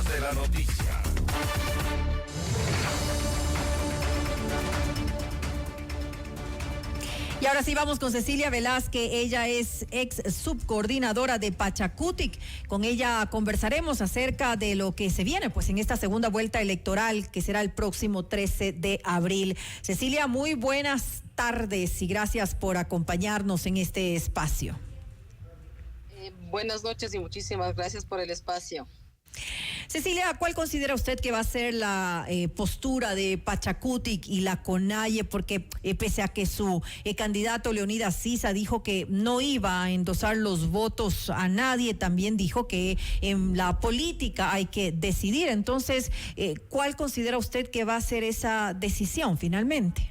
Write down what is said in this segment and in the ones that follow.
Periodistas de la noticia. Y ahora sí vamos con Cecilia Velázquez, ella es ex subcoordinadora de Pachakutik. Con ella conversaremos acerca de lo que se viene pues en esta segunda vuelta electoral que será el próximo 13 de abril. Cecilia, muy buenas tardes y gracias por acompañarnos en este espacio. Buenas noches y muchísimas gracias por el espacio. Cecilia, ¿cuál considera usted que va a ser la postura de Pachakutik y la CONAIE? Porque pese a que su candidato Leonidas Sisa dijo que no iba a endosar los votos a nadie, también dijo que en la política hay que decidir. Entonces, ¿cuál considera usted que va a ser esa decisión finalmente?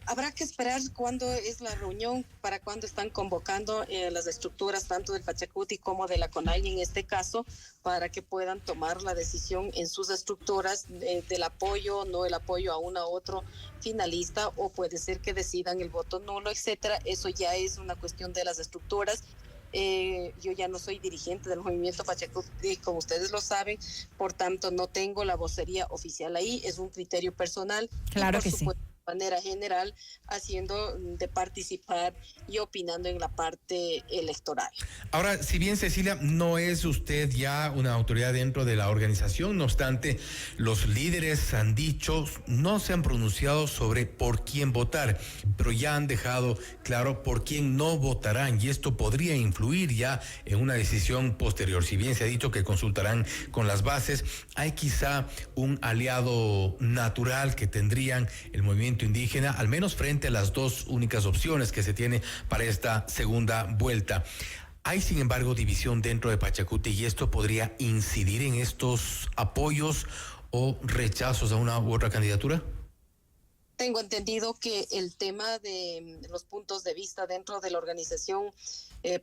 Habrá que esperar cuándo es la reunión, para cuándo están convocando las estructuras tanto del Pachakutik como de la CONAIE en este caso, para que puedan tomar la decisión en sus estructuras del apoyo, no el apoyo a uno a otro finalista, o puede ser que decidan el voto nulo, etcétera. Eso ya es una cuestión de las estructuras. Yo ya no soy dirigente del movimiento Pachakutik, como ustedes lo saben, por tanto no tengo la vocería oficial ahí, es un criterio personal. Claro que sí. De manera general, haciendo de participar y opinando en la parte electoral. Ahora, si bien Cecilia, no es usted ya una autoridad dentro de la organización, no obstante, los líderes han dicho, no se han pronunciado sobre por quién votar, pero ya han dejado claro por quién no votarán, y esto podría influir ya en una decisión posterior. Si bien se ha dicho que consultarán con las bases, hay quizá un aliado natural que tendrían el movimiento indígena, al menos frente a las dos únicas opciones que se tiene para esta segunda vuelta. Hay, sin embargo, división dentro de Pachakutik, y esto podría incidir en estos apoyos o rechazos a una u otra candidatura. Tengo entendido que el tema de los puntos de vista dentro de la organización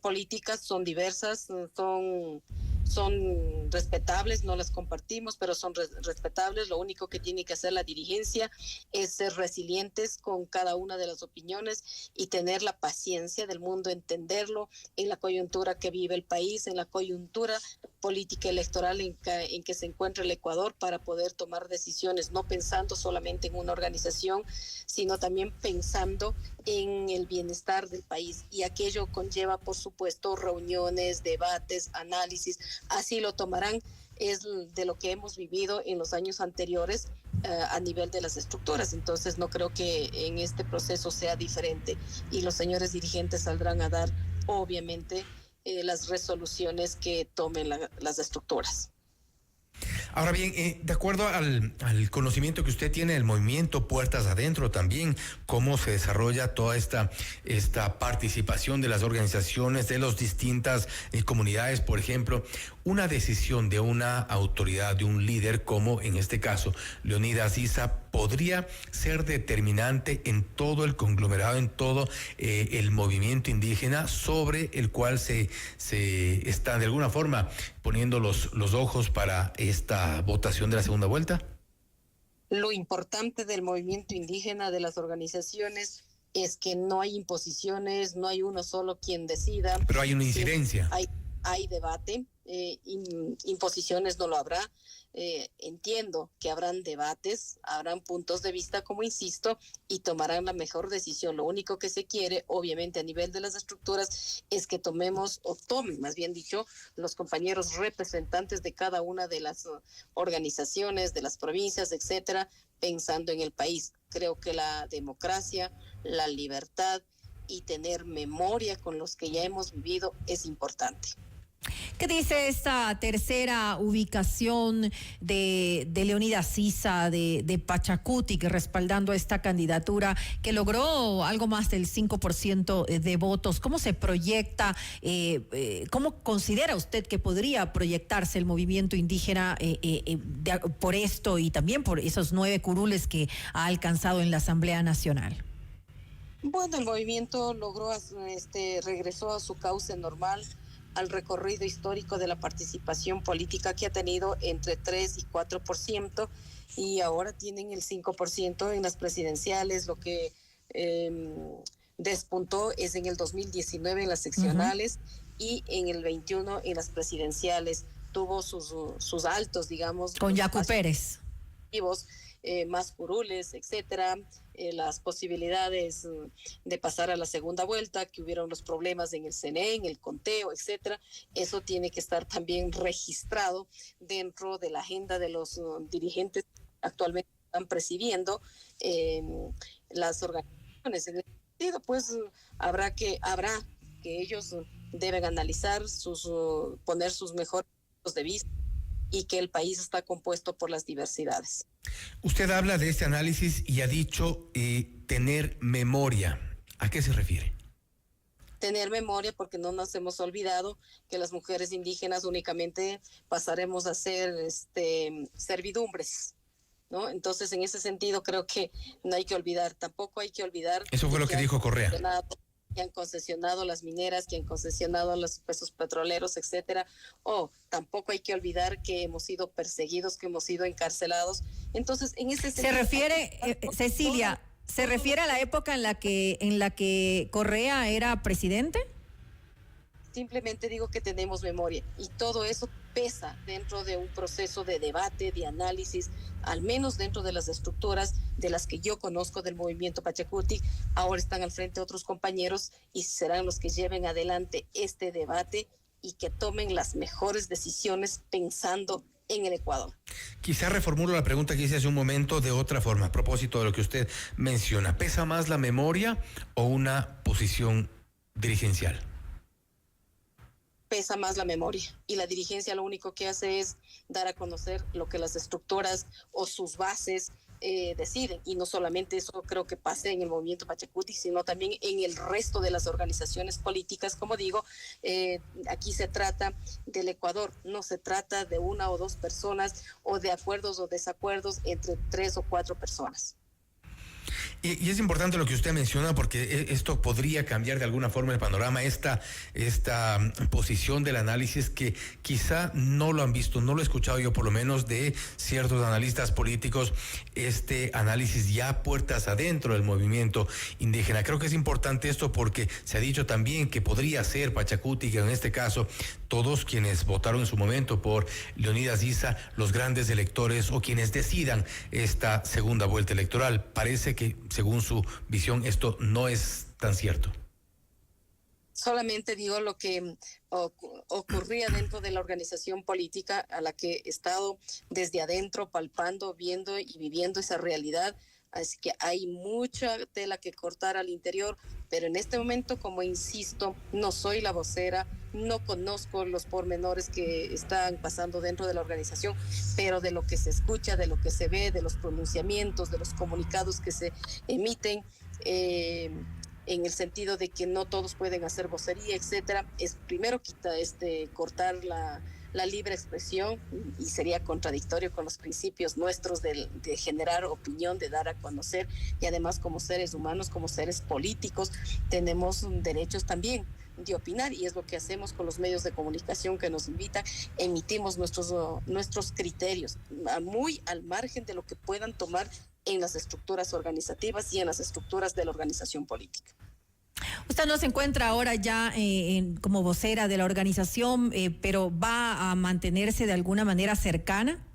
política son diversas, son respetables, no las compartimos, pero son respetables. Lo único que tiene que hacer la dirigencia es ser resilientes con cada una de las opiniones y tener la paciencia del mundo, entenderlo en la coyuntura que vive el país, en la coyuntura política electoral en que se encuentra el Ecuador, para poder tomar decisiones, no pensando solamente en una organización, sino también pensando en el bienestar del país. Y aquello conlleva, por supuesto, reuniones, debates, análisis. Así lo tomarán, es de lo que hemos vivido en los años anteriores a nivel de las estructuras. Entonces no creo que en este proceso sea diferente, y los señores dirigentes saldrán a dar, obviamente, las resoluciones que tomen las estructuras. Ahora bien, de acuerdo al conocimiento que usted tiene del movimiento Puertas Adentro también, cómo se desarrolla toda esta participación de las organizaciones, de las distintas comunidades, por ejemplo, una decisión de una autoridad, de un líder como en este caso Leonidas Sisa, podría ser determinante en todo el conglomerado, en todo el movimiento indígena, sobre el cual se está de alguna forma poniendo los ojos para esta votación de la segunda vuelta. Lo importante del movimiento indígena, de las organizaciones, es que no hay imposiciones, no hay uno solo quien decida. Pero hay una incidencia. Hay debate, imposiciones no lo habrá. Entiendo que habrán debates, habrán puntos de vista, como insisto, y tomarán la mejor decisión. Lo único que se quiere, obviamente, a nivel de las estructuras, es que tomen, más bien dicho, los compañeros representantes de cada una de las organizaciones, de las provincias, etcétera, pensando en el país. Creo que la democracia, la libertad y tener memoria con los que ya hemos vivido es importante. ¿Qué dice esta tercera ubicación de Leonidas Sisa, de Pachakutik, respaldando esta candidatura que logró algo más del 5% de votos? ¿Cómo se proyecta, cómo considera usted que podría proyectarse el movimiento indígena por esto y también por esos 9 curules que ha alcanzado en la Asamblea Nacional? Bueno, el movimiento regresó a su cauce normal, al recorrido histórico de la participación política que ha tenido entre 3 y 4%, y ahora tienen el 5% en las presidenciales. Lo que despuntó es en el 2019 en las seccionales y en el 21 en las presidenciales. tuvo sus altos, digamos. Con Yacu Pérez. Más curules, etcétera, las posibilidades de pasar a la segunda vuelta, que hubieron los problemas en el CNE, en el conteo, etcétera. Eso tiene que estar también registrado dentro de la agenda de los dirigentes que actualmente están presidiendo las organizaciones. En ese sentido, pues habrá que ellos deben analizar poner sus mejores puntos de vista, y que el país está compuesto por las diversidades. Usted habla de este análisis y ha dicho tener memoria. ¿A qué se refiere? Tener memoria, porque no nos hemos olvidado que las mujeres indígenas únicamente pasaremos a ser servidumbres, ¿no? Entonces, en ese sentido, creo que no hay que olvidar, tampoco hay que olvidar. Eso fue lo que dijo Correa. Que han concesionado las mineras, que han concesionado los pesos petroleros, etcétera. Tampoco hay que olvidar que hemos sido perseguidos, que hemos sido encarcelados. Entonces, en ese sentido, se refiere, Cecilia, ¿se refiere a la época en la que Correa era presidente? Simplemente digo que tenemos memoria, y todo eso pesa dentro de un proceso de debate, de análisis, al menos dentro de las estructuras de las que yo conozco del movimiento Pachakutik. Ahora están al frente otros compañeros y serán los que lleven adelante este debate y que tomen las mejores decisiones pensando en el Ecuador. Quizá reformulo la pregunta que hice hace un momento de otra forma, a propósito de lo que usted menciona. ¿Pesa más la memoria o una posición dirigencial? Pesa más la memoria, y la dirigencia lo único que hace es dar a conocer lo que las estructuras o sus bases deciden, y no solamente eso creo que pase en el movimiento Pachakutik, sino también en el resto de las organizaciones políticas. Como digo, aquí se trata del Ecuador, no se trata de una o dos personas o de acuerdos o desacuerdos entre 3 o 4 personas. Y es importante lo que usted menciona, porque esto podría cambiar de alguna forma el panorama, esta posición del análisis que quizá no lo han visto, no lo he escuchado yo por lo menos de ciertos analistas políticos, este análisis ya puertas adentro del movimiento indígena. Creo que es importante esto porque se ha dicho también que podría ser Pachakutik, en este caso, todos quienes votaron en su momento por Leonidas Issa, los grandes electores o quienes decidan esta segunda vuelta electoral. Parece que, según su visión, esto no es tan cierto. Solamente digo lo que ocurría dentro de la organización política a la que he estado desde adentro, palpando, viendo y viviendo esa realidad. Así que hay mucha tela que cortar al interior, pero en este momento, como insisto, no soy la vocera, no conozco los pormenores que están pasando dentro de la organización, pero de lo que se escucha, de lo que se ve, de los pronunciamientos, de los comunicados que se emiten, en el sentido de que no todos pueden hacer vocería, etcétera, es primero cortar la libre expresión, y sería contradictorio con los principios nuestros de generar opinión, de dar a conocer, y además como seres humanos, como seres políticos, tenemos derechos también de opinar, y es lo que hacemos con los medios de comunicación que nos invitan. Emitimos nuestros criterios, muy al margen de lo que puedan tomar en las estructuras organizativas y en las estructuras de la organización política. Usted no se encuentra ahora ya como vocera de la organización, pero ¿va a mantenerse de alguna manera cercana?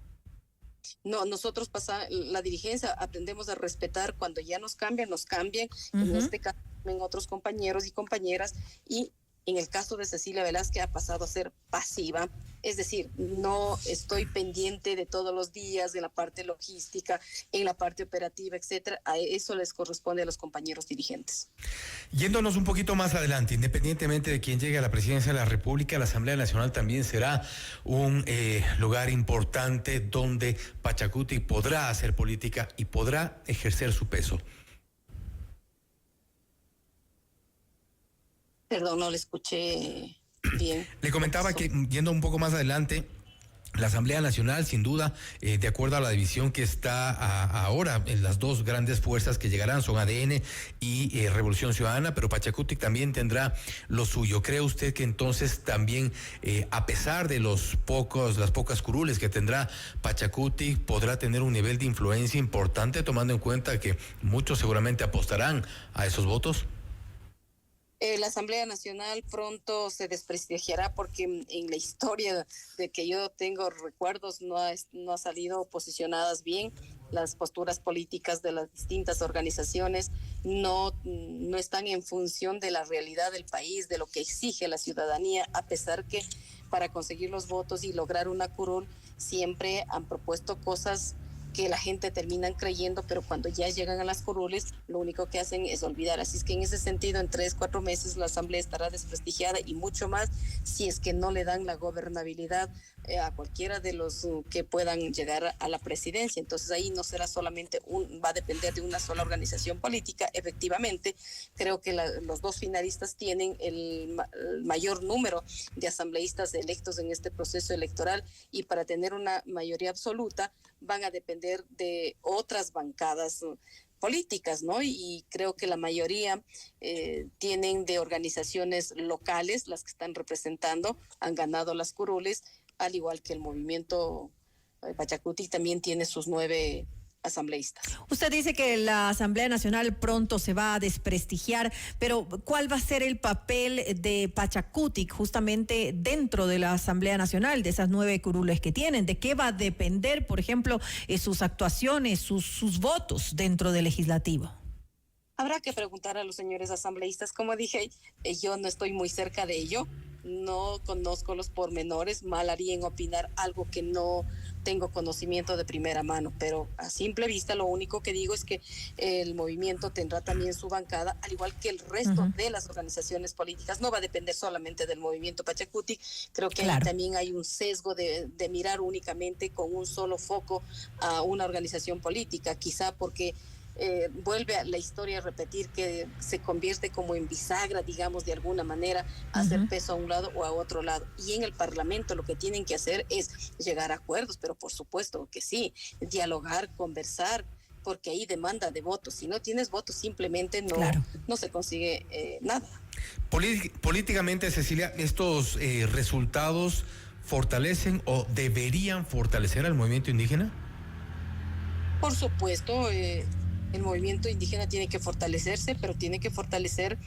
No, nosotros la dirigencia aprendemos a respetar. Cuando ya nos cambian, Uh-huh. En este caso en otros compañeros y compañeras, y en el caso de Cecilia Velázquez ha pasado a ser pasiva, es decir, no estoy pendiente de todos los días, de la parte logística, en la parte operativa, etcétera. A eso les corresponde a los compañeros dirigentes. Yéndonos un poquito más adelante, independientemente de quién llegue a la presidencia de la República, la Asamblea Nacional también será un lugar importante donde Pachakutik podrá hacer política y podrá ejercer su peso. Perdón, no le escuché bien. Le comentaba que, yendo un poco más adelante, la Asamblea Nacional, sin duda, de acuerdo a la división que está ahora, en las dos grandes fuerzas que llegarán son ADN y Revolución Ciudadana, pero Pachakutik también tendrá lo suyo. ¿Cree usted que entonces también, a pesar de las pocas curules que tendrá Pachakutik, podrá tener un nivel de influencia importante, tomando en cuenta que muchos seguramente apostarán a esos votos? La Asamblea Nacional pronto se desprestigiará porque en la historia de que yo tengo recuerdos no ha salido posicionadas bien. Las posturas políticas de las distintas organizaciones no están en función de la realidad del país, de lo que exige la ciudadanía, a pesar que para conseguir los votos y lograr una curul siempre han propuesto cosas que la gente terminan creyendo, pero cuando ya llegan a las curules, lo único que hacen es olvidar. Así es que en ese sentido, en 3-4 meses la Asamblea estará desprestigiada y mucho más si es que no le dan la gobernabilidad a cualquiera de los que puedan llegar a la presidencia. Entonces ahí no será solamente va a depender de una sola organización política. Efectivamente, creo que los dos finalistas tienen el mayor número de asambleístas electos en este proceso electoral y para tener una mayoría absoluta van a depender de otras bancadas políticas, ¿no? Y creo que la mayoría tienen de organizaciones locales, las que están representando, han ganado las curules, al igual que el movimiento Pachacutic también tiene sus 9 asambleístas. Usted dice que la Asamblea Nacional pronto se va a desprestigiar, pero ¿cuál va a ser el papel de Pachacutic justamente dentro de la Asamblea Nacional, de esas 9 curules que tienen? ¿De qué va a depender, por ejemplo, sus actuaciones, sus votos dentro del legislativo? Habrá que preguntar a los señores asambleístas. Como dije, yo no estoy muy cerca de ello, no conozco los pormenores, mal haría en opinar algo que no tengo conocimiento de primera mano, pero a simple vista lo único que digo es que el movimiento tendrá también su bancada, al igual que el resto de las organizaciones políticas. No va a depender solamente del movimiento Pachacutic, creo que ahí también hay un sesgo de mirar únicamente con un solo foco a una organización política, quizá porque vuelve a la historia a repetir que se convierte como en bisagra, digamos, de alguna manera, hacer peso a un lado o a otro lado. Y en el Parlamento lo que tienen que hacer es llegar a acuerdos, pero por supuesto que sí, dialogar, conversar, porque ahí demanda de votos. Si no tienes votos, simplemente no se consigue nada. Políticamente, Cecilia, ¿estos resultados fortalecen o deberían fortalecer al movimiento indígena? Por supuesto, el movimiento indígena tiene que fortalecerse, pero tiene que fortalecer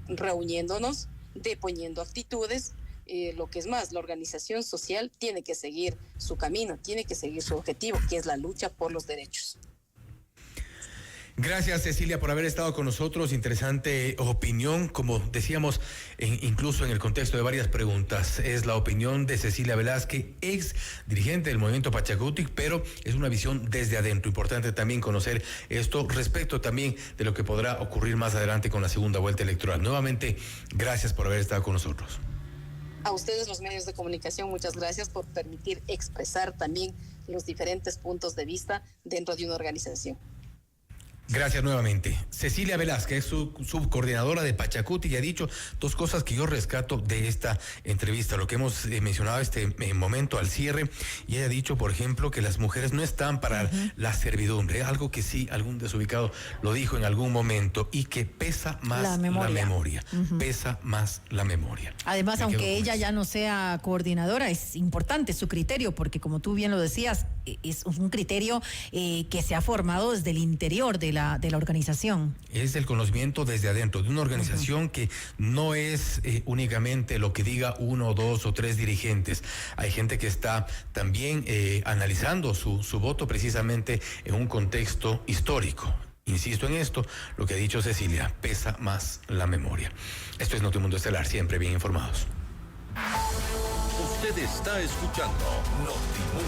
reuniéndonos, deponiendo actitudes. Lo que es más, la organización social tiene que seguir su camino, tiene que seguir su objetivo, que es la lucha por los derechos. Gracias, Cecilia, por haber estado con nosotros. Interesante opinión, como decíamos, incluso en el contexto de varias preguntas. Es la opinión de Cecilia Velázquez, ex dirigente del movimiento Pachacutic, pero es una visión desde adentro. Importante también conocer esto respecto también de lo que podrá ocurrir más adelante con la segunda vuelta electoral. Nuevamente, gracias por haber estado con nosotros. A ustedes, los medios de comunicación, muchas gracias por permitir expresar también los diferentes puntos de vista dentro de una organización. Gracias nuevamente. Cecilia Velázquez, su subcoordinadora de Pachacutic, y ha dicho 2 cosas que yo rescato de esta entrevista, lo que hemos mencionado momento al cierre, y ella ha dicho, por ejemplo, que las mujeres no están para la servidumbre, algo que sí, algún desubicado lo dijo en algún momento, y que pesa más la memoria. Pesa más la memoria. Además, aunque ella ya no sea coordinadora, es importante su criterio, porque como tú bien lo decías, es un criterio que se ha formado desde el interior de la organización. Es el conocimiento desde adentro de una organización que no es únicamente lo que diga 1, 2 o 3 dirigentes. Hay gente que está también analizando su voto precisamente en un contexto histórico. Insisto en esto, lo que ha dicho Cecilia, pesa más la memoria. Esto es Notimundo Estelar, siempre bien informados. Usted está escuchando Notimundo.